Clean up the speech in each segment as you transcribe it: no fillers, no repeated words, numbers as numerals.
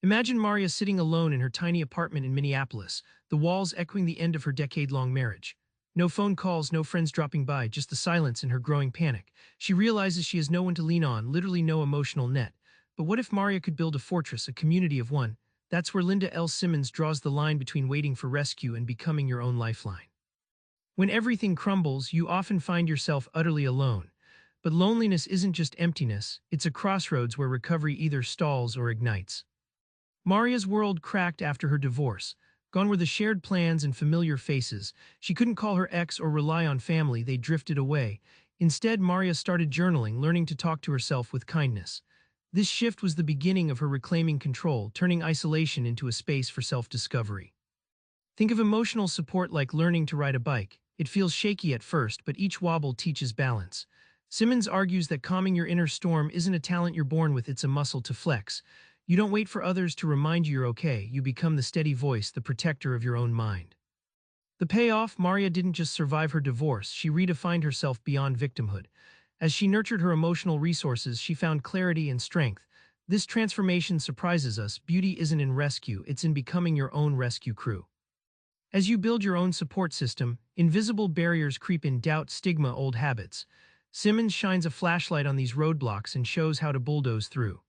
Imagine Maria sitting alone in her tiny apartment in Minneapolis, the walls echoing the end of her decade-long marriage. No phone calls, no friends dropping by, just the silence and her growing panic. She realizes she has no one to lean on, literally no emotional net. But what if Maria could build a fortress, a community of one? That's where Linda L. Simmons draws the line between waiting for rescue and becoming your own lifeline. When everything crumbles, you often find yourself utterly alone. But loneliness isn't just emptiness, it's a crossroads where recovery either stalls or ignites. Maria's world cracked after her divorce. Gone were the shared plans and familiar faces. She couldn't call her ex or rely on family, they drifted away. Instead, Maria started journaling, learning to talk to herself with kindness. This shift was the beginning of her reclaiming control, turning isolation into a space for self-discovery. Think of emotional support like learning to ride a bike. It feels shaky at first, but each wobble teaches balance. Simmons argues that calming your inner storm isn't a talent you're born with, it's a muscle to flex. You don't wait for others to remind you you're okay, you become the steady voice, the protector of your own mind. The payoff: Maria didn't just survive her divorce, she redefined herself beyond victimhood. As she nurtured her emotional resources, she found clarity and strength. This transformation surprises us. Beauty isn't in rescue, it's in becoming your own rescue crew. As you build your own support system, invisible barriers creep in: doubt, stigma, old habits. Simmons shines a flashlight on these roadblocks and shows how to bulldoze through.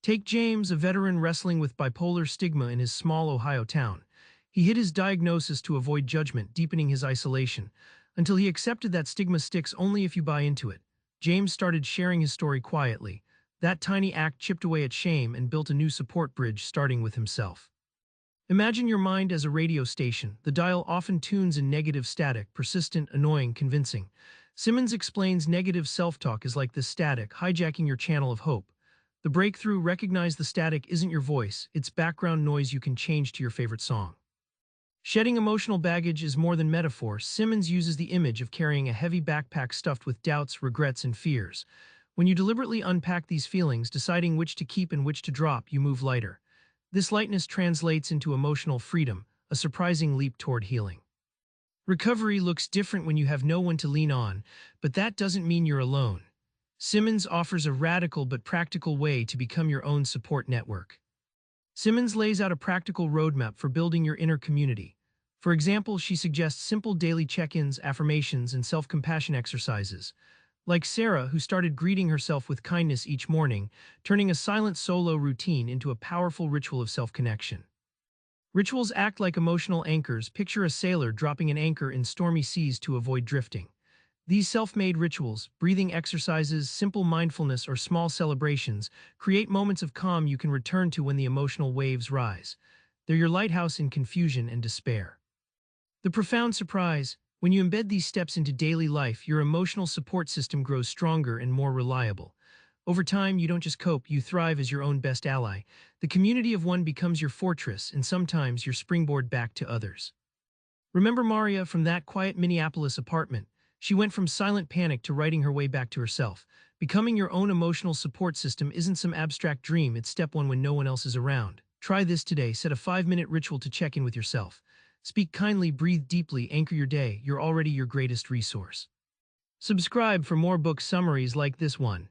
Take James, a veteran wrestling with bipolar stigma in his small Ohio town. He hid his diagnosis to avoid judgment, deepening his isolation, until he accepted that stigma sticks only if you buy into it. James started sharing his story quietly. That tiny act chipped away at shame and built a new support bridge, starting with himself. Imagine your mind as a radio station. The dial often tunes in negative static, persistent, annoying, convincing. Simmons explains negative self-talk is like this static, hijacking your channel of hope. The breakthrough: recognize the static isn't your voice, it's background noise you can change to your favorite song. Shedding emotional baggage is more than metaphor. Simmons uses the image of carrying a heavy backpack stuffed with doubts, regrets, and fears. When you deliberately unpack these feelings, deciding which to keep and which to drop, you move lighter. This lightness translates into emotional freedom, a surprising leap toward healing. Recovery looks different when you have no one to lean on, but that doesn't mean you're alone. Simmons offers a radical but practical way to become your own support network. Simmons lays out a practical roadmap for building your inner community. For example, she suggests simple daily check-ins, affirmations, and self-compassion exercises. Like Sarah, who started greeting herself with kindness each morning, turning a silent solo routine into a powerful ritual of self-connection. Rituals act like emotional anchors. Picture a sailor dropping an anchor in stormy seas to avoid drifting. These self-made rituals, breathing exercises, simple mindfulness, or small celebrations, create moments of calm you can return to when the emotional waves rise. They're your lighthouse in confusion and despair. The profound surprise: when you embed these steps into daily life, your emotional support system grows stronger and more reliable. Over time, you don't just cope, you thrive as your own best ally. The community of one becomes your fortress, and sometimes your springboard back to others. Remember Maria from that quiet Minneapolis apartment. She went from silent panic to writing her way back to herself. Becoming your own emotional support system isn't some abstract dream, it's step one when no one else is around. Try this today. Set a 5-minute ritual to check in with yourself. Speak kindly, breathe deeply, anchor your day. You're already your greatest resource. Subscribe for more book summaries like this one.